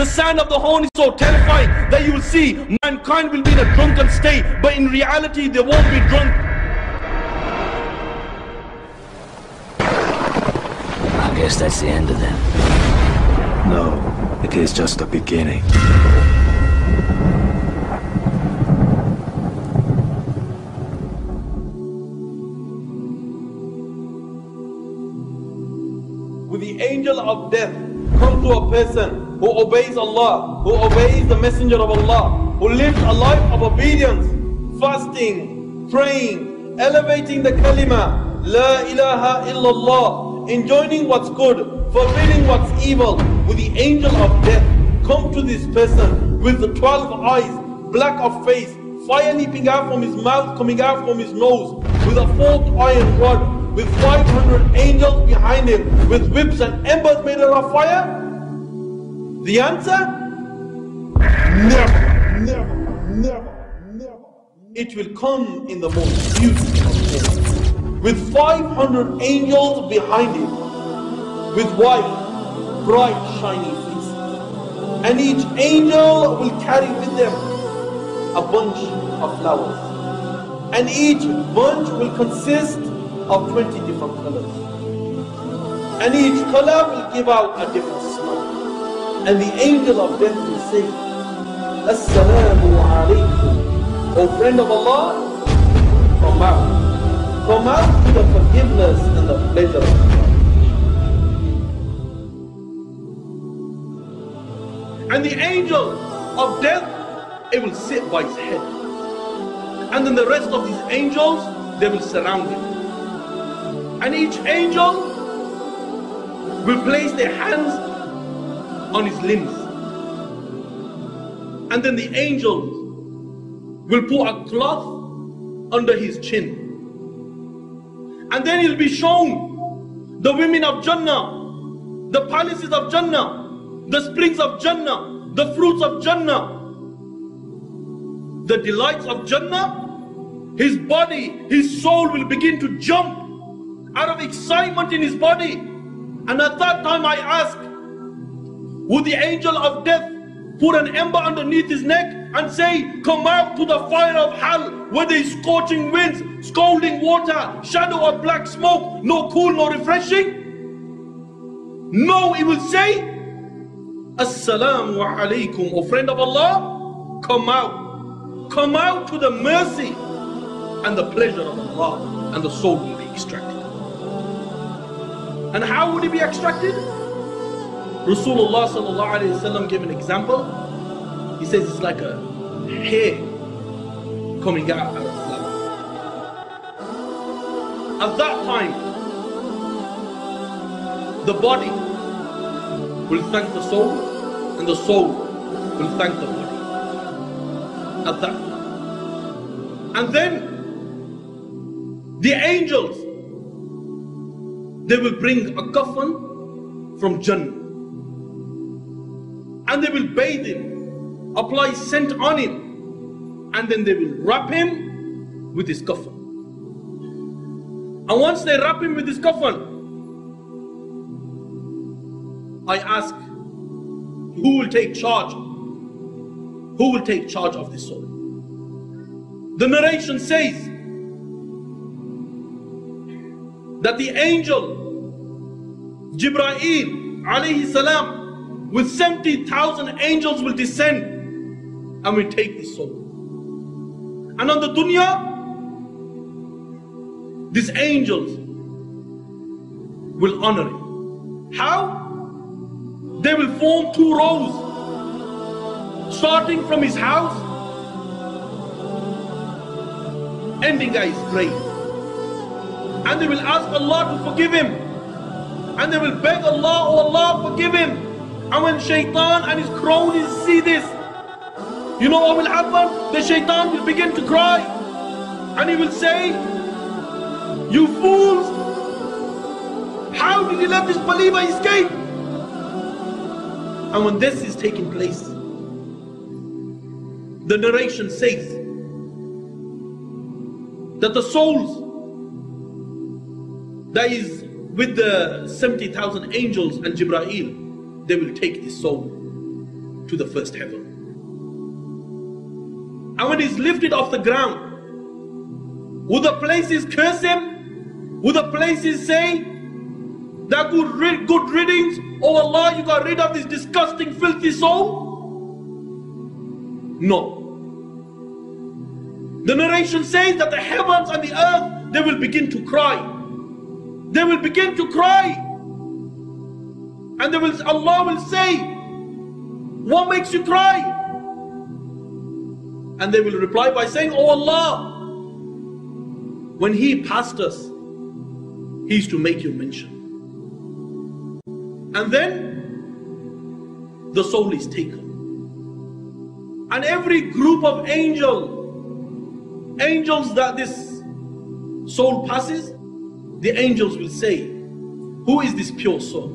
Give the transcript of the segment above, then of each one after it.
The sound of the horn is so terrifying that you will see mankind will be in a drunken state, but in reality they won't be drunk. I guess that's the end of them. No, it is just the beginning. Will the angel of death come to a person who obeys Allah, who obeys the messenger of Allah, who lives a life of obedience, fasting, praying, elevating the kaliма, la ilaha illallah, enjoining what's good, forbidding what's evil? Will the angel of death come to this person with the 12 eyes, black of face, fire leaping out from his mouth, coming out from his nose, with a forked iron rod, with 500 angels behind him, with whips and embers made out of fire? The answer? Never, never, never, never. It will come in the most beautiful form, with 500 angels behind him, with white, bright, shiny face. And each angel will carry with them a bunch of flowers. And each bunch will consist of 20 different colors. And each color will give out a different smell. And the angel of death will say, Assalamu alaikum. O friend of Allah, come out. Come out to the forgiveness and the pleasure of Allah. And the angel of death, it will sit by his head. And then the rest of these angels, they will surround him. And each angel will place their hands on his limbs. And then the angels will put a cloth under his chin. And then he'll be shown the women of Jannah, the palaces of Jannah, the springs of Jannah, the fruits of Jannah, the delights of Jannah. His body, his soul will begin to jump out of excitement in his body. And at that time I ask, would the angel of death put an ember underneath his neck and say, come out to the fire of hell, where there is scorching winds, scalding water, shadow of black smoke, no cool, no refreshing? No, he will say, Assalamu alaikum, O friend of Allah, come out to the mercy and the pleasure of Allah, and the soul will be extracted. And how would it be extracted? Rasulullah sallallahu alayhi wa sallam gave an example. He says it's like a hair coming out of a flower. At that time, the body will thank the soul, and the soul will thank the body. At that. And then the angels, they will bring a coffin from Jannah. And they will bathe him, apply scent on him, and then they will wrap him with his coffin. And once they wrap him with his coffin, I ask, who will take charge? Who will take charge of this soul? The narration says that the angel Jibreel alayhi salam with 70,000 angels will descend and will take this soul. And on the dunya, these angels will honor it. How? They will form two rows, starting from his house, ending at his grave. And they will ask Allah to forgive him. And they will beg Allah, oh Allah, forgive him. And when shaitan and his cronies see this, you know what will happen? The shaitan will begin to cry. And he will say, you fools, how did you let this believer escape? And when this is taking place, the narration says that the souls that is with the 70,000 angels and Jibreel, they will take this soul. to the first heaven. And when he's lifted off the ground, will the places curse him? Will the places say that good riddance? Oh Allah, you got rid of this disgusting, filthy soul? No. The narration says that the heavens and the earth, they will begin to cry. They will begin to cry. And Allah will say, what makes you cry? And they will reply by saying, oh Allah, when he passed us, he used to make you mention. And then the soul is taken. And every group of angels that this soul passes, the angels will say, who is this pure soul?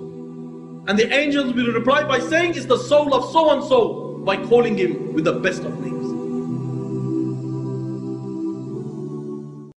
And the angels will reply by saying, it's the soul of so and so, by calling him with the best of names.